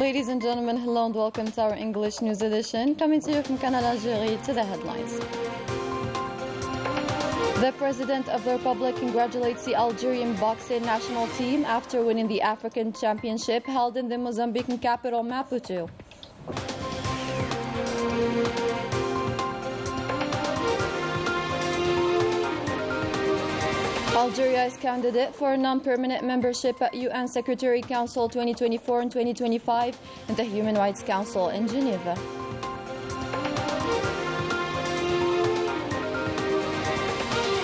Ladies and gentlemen, hello and welcome to our English News Edition, coming to you from Canal, Algérie. To the headlines. The President of the Republic congratulates the Algerian boxing national team after winning the African Championship held in the Mozambican capital, Maputo. Algeria is candidate for non-permanent membership at UN Secretary Council 2024 and 2025 and the Human Rights Council in Geneva.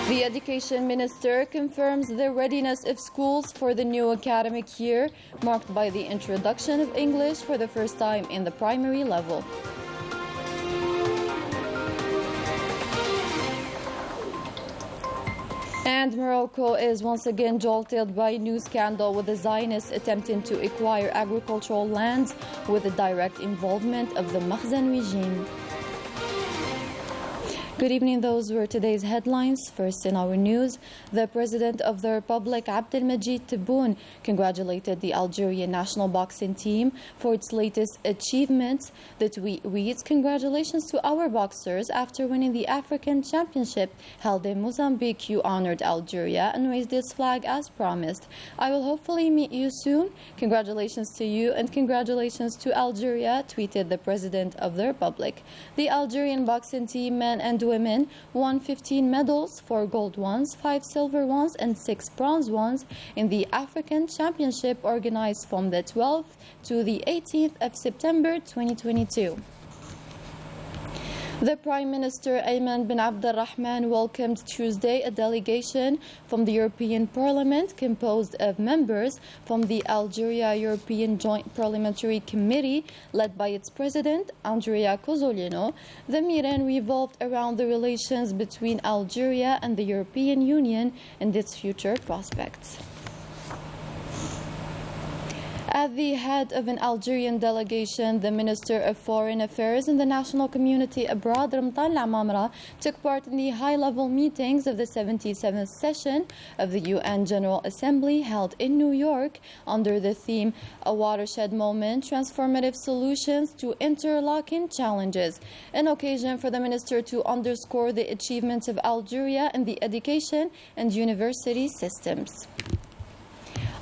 The Education Minister confirms the readiness of schools for the new academic year, marked by the introduction of English for the first time in the primary level. And Morocco is once again jolted by a new scandal with the Zionists attempting to acquire agricultural lands with the direct involvement of the Makhzen regime. Good evening, those were today's headlines. First in our news, the President of the Republic, Abdelmajid Tebboune, congratulated the Algerian national boxing team for its latest achievements. The tweet reads, "Congratulations to our boxers. After winning the African Championship held in Mozambique, you honored Algeria and raised this flag as promised. I will hopefully meet you soon. Congratulations to you and congratulations to Algeria," tweeted the President of the Republic. The Algerian boxing team, men and women, won 15 medals, 4 gold ones, 5 silver ones, and 6 bronze ones in the African Championship organized from the 12th to the 18th of September 2022. The Prime Minister Ayman bin Abdulrahman welcomed Tuesday a delegation from the European Parliament composed of members from the Algeria-European Joint Parliamentary Committee led by its president, Andrea Cozzolino. The meeting revolved around the relations between Algeria and the European Union and its future prospects. At the head of an Algerian delegation, the Minister of Foreign Affairs and the National Community Abroad, Ramtan Lamamra, took part in the high-level meetings of the 77th session of the UN General Assembly held in New York under the theme "A Watershed Moment, Transformative Solutions to Interlocking Challenges," an occasion for the minister to underscore the achievements of Algeria in the education and university systems.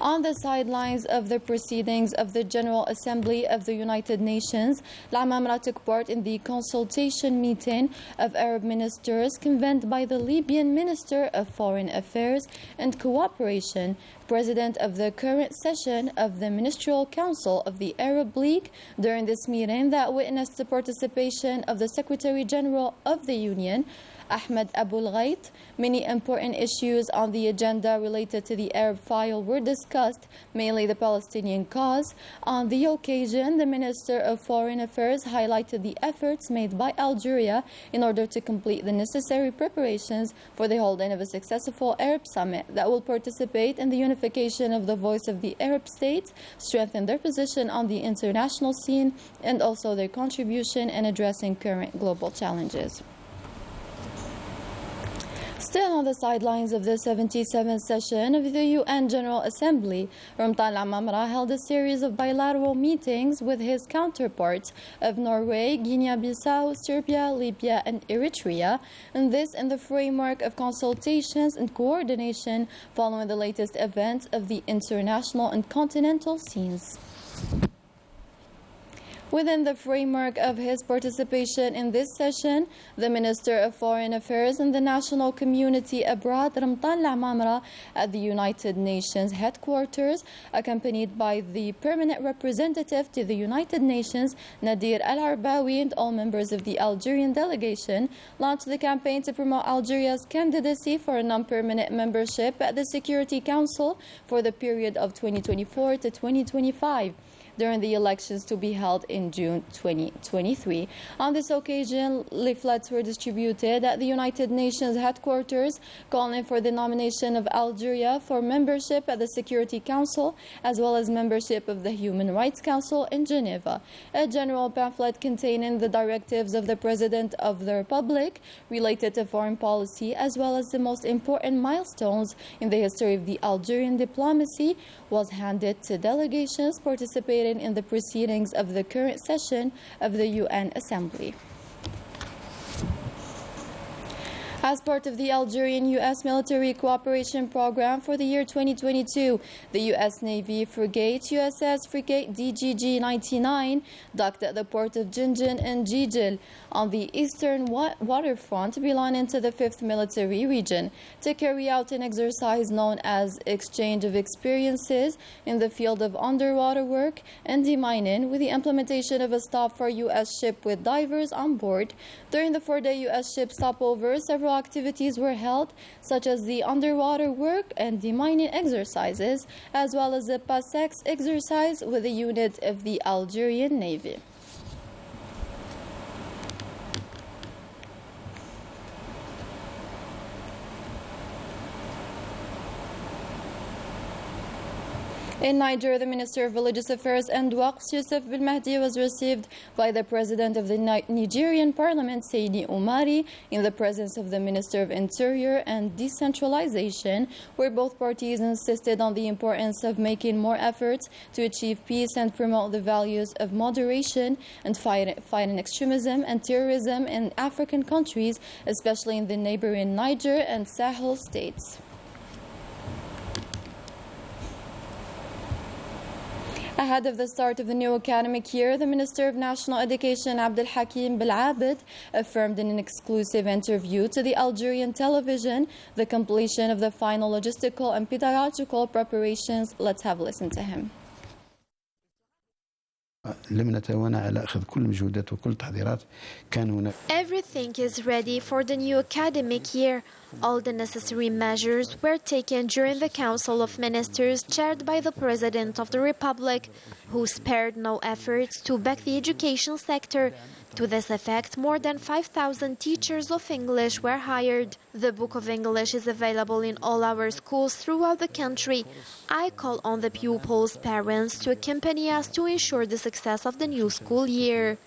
On the sidelines of the proceedings of the General Assembly of the United Nations, Lamamra took part in the consultation meeting of Arab ministers convened by the Libyan Minister of Foreign Affairs and Cooperation, president of the current session of the Ministerial Council of the Arab League. During this meeting that witnessed the participation of the Secretary General of the Union, Ahmed Abul Ghait, many important issues on the agenda related to the Arab file were discussed, mainly the Palestinian cause. On the occasion, the Minister of Foreign Affairs highlighted the efforts made by Algeria in order to complete the necessary preparations for the holding of a successful Arab summit that will participate in the unification of the voice of the Arab states, strengthen their position on the international scene, and also their contribution in addressing current global challenges. Still on the sidelines of the 77th session of the UN General Assembly, Ramtan Lamamra held a series of bilateral meetings with his counterparts of Norway, Guinea-Bissau, Serbia, Libya, and Eritrea, and this in the framework of consultations and coordination following the latest events of the international and continental scenes. Within the framework of his participation in this session, the Minister of Foreign Affairs and the National Community Abroad, Ramtan Lamamra, at the United Nations headquarters, accompanied by the permanent representative to the United Nations, Nadir Al-Arbawi, and all members of the Algerian delegation, launched the campaign to promote Algeria's candidacy for a non-permanent membership at the Security Council for the period of 2024 to 2025. During the elections to be held in June 2023. On this occasion, leaflets were distributed at the United Nations headquarters calling for the nomination of Algeria for membership at the Security Council as well as membership of the Human Rights Council in Geneva. A general pamphlet containing the directives of the President of the Republic related to foreign policy as well as the most important milestones in the history of the Algerian diplomacy was handed to delegations participating participated in the proceedings of the current session of the UN Assembly. As part of the Algerian-U.S. military cooperation program for the year 2022, the U.S. Navy frigate USS Frigate DGG-99 docked at the port of Jinjin in Jijil on the eastern waterfront belonging to the 5th Military Region to carry out an exercise known as Exchange of Experiences in the field of underwater work and demining, with the implementation of a stop for U.S. ship with divers on board. During the 4-day U.S. ship stopover, several activities were held, such as the underwater work and demining exercises, as well as the PASEX exercise with a unit of the Algerian Navy. In Niger, the Minister of Religious Affairs and Waqf, Yusuf Belmahdi, was received by the President of the Nigerian Parliament, Seydi Umari, in the presence of the Minister of Interior and Decentralization, where both parties insisted on the importance of making more efforts to achieve peace and promote the values of moderation and fighting extremism and terrorism in African countries, especially in the neighboring Niger and Sahel states. Ahead of the start of the new academic year, the Minister of National Education, Abdel Hakim Belabed, affirmed in an exclusive interview to the Algerian television the completion of the final logistical and pedagogical preparations. Let's have a listen to him. Everything is ready for the new academic year. All the necessary measures were taken during the Council of Ministers chaired by the President of the Republic, who spared no efforts to back the education sector. To this effect, more than 5,000 teachers of English were hired. The Book of English is available in all our schools throughout the country. I call on the pupils' parents to accompany us to ensure the success of the new school year.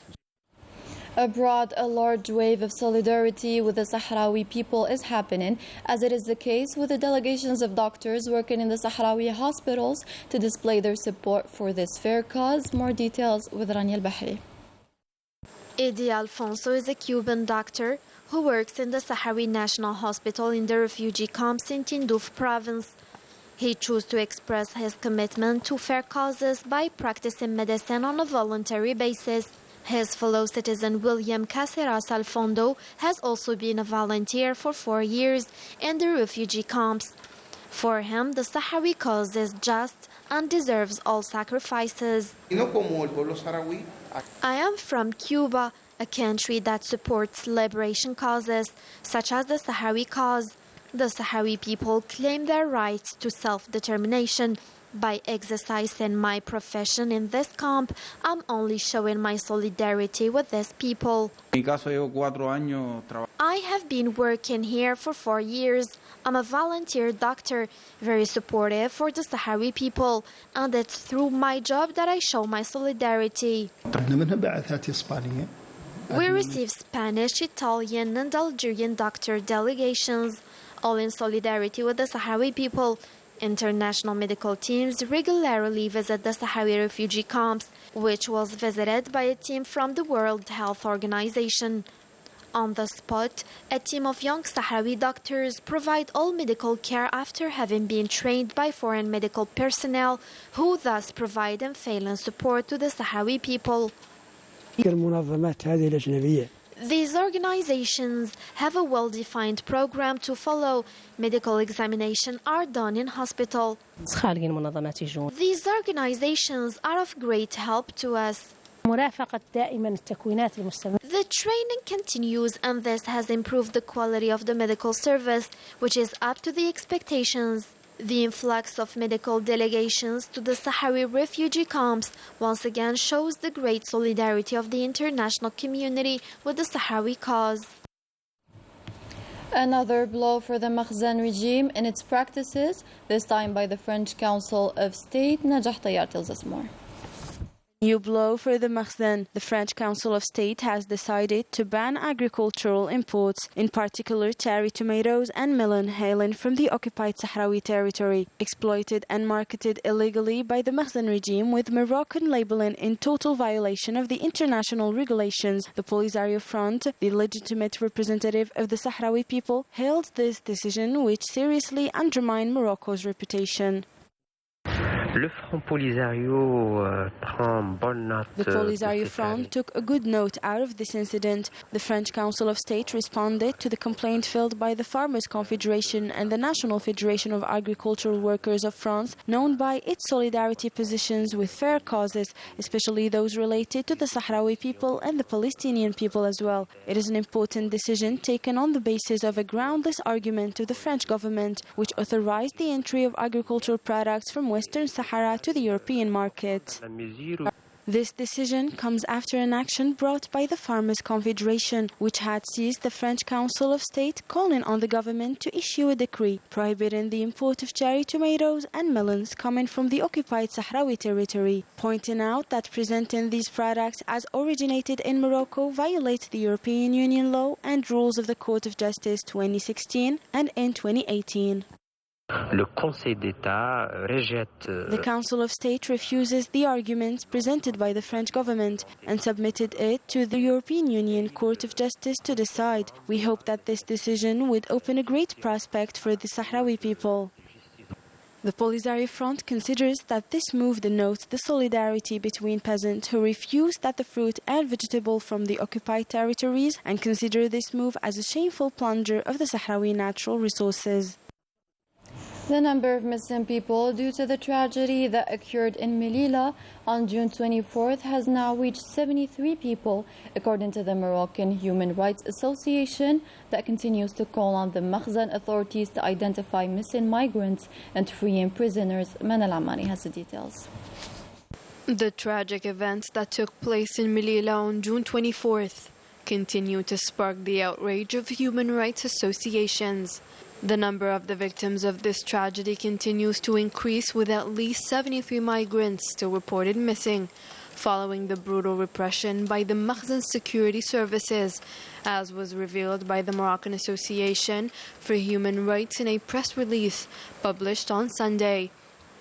Abroad, a large wave of solidarity with the Sahrawi people is happening, as it is the case with the delegations of doctors working in the Sahrawi hospitals to display their support for this fair cause. More details with Rania Al-Bahri. Edi Alfonso is a Cuban doctor who works in the Sahrawi National Hospital in the refugee camps in Tindouf province. He chose to express his commitment to fair causes by practicing medicine on a voluntary basis. His fellow citizen William Caceres Alfondo has also been a volunteer for 4 years in the refugee camps. For him, the Sahrawi cause is just and deserves all sacrifices. I am from Cuba, a country that supports liberation causes, such as the Sahrawi cause. The Sahrawi people claim their rights to self-determination. By exercising my profession in this camp, I'm only showing my solidarity with these people. I have been working here for 4 years. I'm a volunteer doctor, very supportive for the Sahrawi people, and it's through my job that I show my solidarity. We receive Spanish, Italian, and Algerian doctor delegations, all in solidarity with the Sahrawi people. International medical teams regularly visit the Sahrawi refugee camps, which was visited by a team from the World Health Organization. On the spot, a team of young Sahrawi doctors provide all medical care after having been trained by foreign medical personnel, who thus provide unfailing support to the Sahrawi people. These organizations have a well-defined program to follow. Medical examinations are done in hospital. These organizations are of great help to us. The training continues, and this has improved the quality of the medical service, which is up to the expectations. The influx of medical delegations to the Sahrawi refugee camps once again shows the great solidarity of the international community with the Sahrawi cause. Another blow for the Makhzen regime in its practices, this time by the French Council of State. Najah Tayyar tells us more. New blow for the Makhzen. The French Council of State has decided to ban agricultural imports, in particular cherry tomatoes and melon hailing from the occupied Sahrawi territory, exploited and marketed illegally by the Makhzen regime, with Moroccan labeling in total violation of the international regulations. The Polisario Front, the legitimate representative of the Sahrawi people, hailed this decision, which seriously undermined Morocco's reputation. Le Front Polisario prend bonne note. The Polisario Front took a good note out of this incident. The French Council of State responded to the complaint filed by the Farmers' Confederation and the National Federation of Agricultural Workers of France, known by its solidarity positions with fair causes, especially those related to the Sahrawi people and the Palestinian people as well. It is an important decision taken on the basis of a groundless argument of the French government, which authorized the entry of agricultural products from Western Sahara to the European market. This decision comes after an action brought by the Farmers' Confederation, which had seized the French Council of State, calling on the government to issue a decree prohibiting the import of cherry tomatoes and melons coming from the occupied Sahrawi territory, pointing out that presenting these products as originated in Morocco violates the European Union law and rules of the Court of Justice 2016 and in 2018. The Council of State refuses the arguments presented by the French government and submitted it to the European Union Court of Justice to decide. We hope that this decision would open a great prospect for the Sahrawi people. The Polisario Front considers that this move denotes the solidarity between peasants who refuse that the fruit and vegetable from the occupied territories, and consider this move as a shameful plunder of the Sahrawi natural resources. The number of missing people due to the tragedy that occurred in Melilla on June 24th has now reached 73 people, according to the Moroccan Human Rights Association, that continues to call on the Makhzen authorities to identify missing migrants and freeing prisoners. Manal Amani has the details. The tragic events that took place in Melilla on June 24th continue to spark the outrage of human rights associations. The number of the victims of this tragedy continues to increase, with at least 73 migrants still reported missing, following the brutal repression by the Makhzen security services, as was revealed by the Moroccan Association for Human Rights in a press release published on Sunday,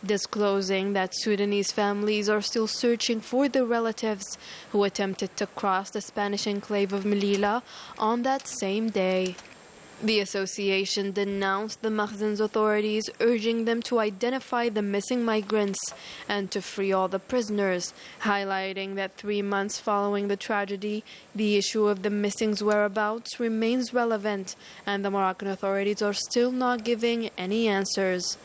disclosing that Sudanese families are still searching for their relatives who attempted to cross the Spanish enclave of Melilla on that same day. The association denounced the Makhzen's authorities, urging them to identify the missing migrants and to free all the prisoners, highlighting that 3 months following the tragedy, the issue of the missing's whereabouts remains relevant, and the Moroccan authorities are still not giving any answers.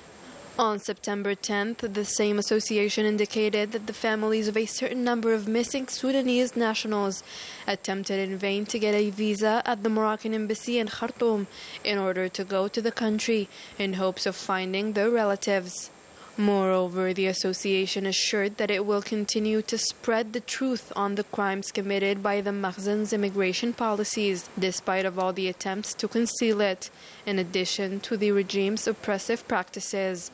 On September 10th, the same association indicated that the families of a certain number of missing Sudanese nationals attempted in vain to get a visa at the Moroccan embassy in Khartoum in order to go to the country in hopes of finding their relatives. Moreover, the association assured that it will continue to spread the truth on the crimes committed by the Makhzen's immigration policies, despite of all the attempts to conceal it, in addition to the regime's oppressive practices.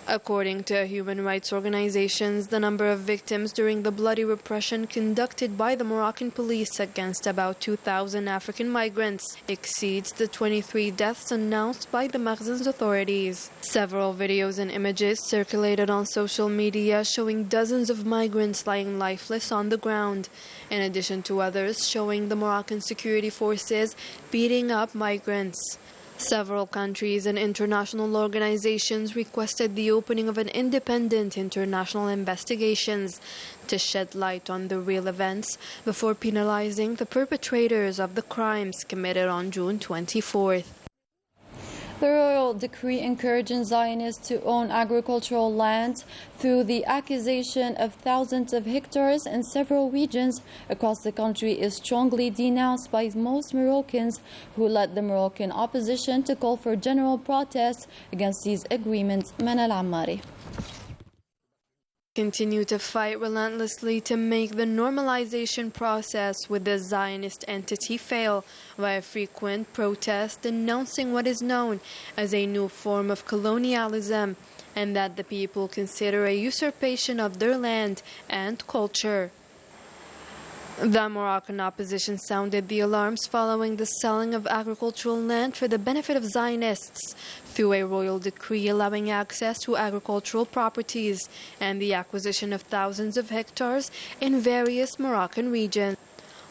According to human rights organizations, the number of victims during the bloody repression conducted by the Moroccan police against about 2,000 African migrants exceeds the 23 deaths announced by the Makhzen's authorities. Several videos and images circulated on social media showing dozens of migrants lying lifeless on the ground, in addition to others showing the Moroccan security forces beating up migrants. Several countries and international organizations requested the opening of an independent international investigations to shed light on the real events before penalizing the perpetrators of the crimes committed on June 24th. The royal decree encouraging Zionists to own agricultural land through the accusation of thousands of hectares in several regions across the country is strongly denounced by most Moroccans, who led the Moroccan opposition to call for general protests against these agreements. Manal Ammari. Continue to fight relentlessly to make the normalization process with the Zionist entity fail via frequent protests denouncing what is known as a new form of colonialism and that the people consider a usurpation of their land and culture. The Moroccan opposition sounded the alarms following the selling of agricultural land for the benefit of Zionists through a royal decree allowing access to agricultural properties and the acquisition of thousands of hectares in various Moroccan regions.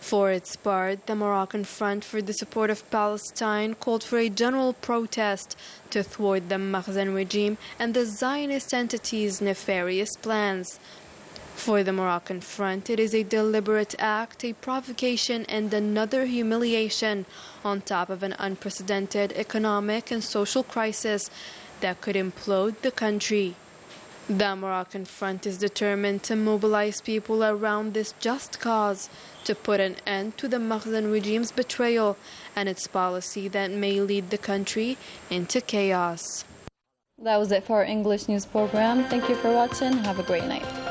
For its part, the Moroccan Front for the Support of Palestine called for a general protest to thwart the Makhzen regime and the Zionist entity's nefarious plans. For the Moroccan Front, it is a deliberate act, a provocation, and another humiliation on top of an unprecedented economic and social crisis that could implode the country. The Moroccan Front is determined to mobilize people around this just cause to put an end to the Makhzen regime's betrayal and its policy that may lead the country into chaos. That was it for our English news program. Thank you for watching. Have a great night.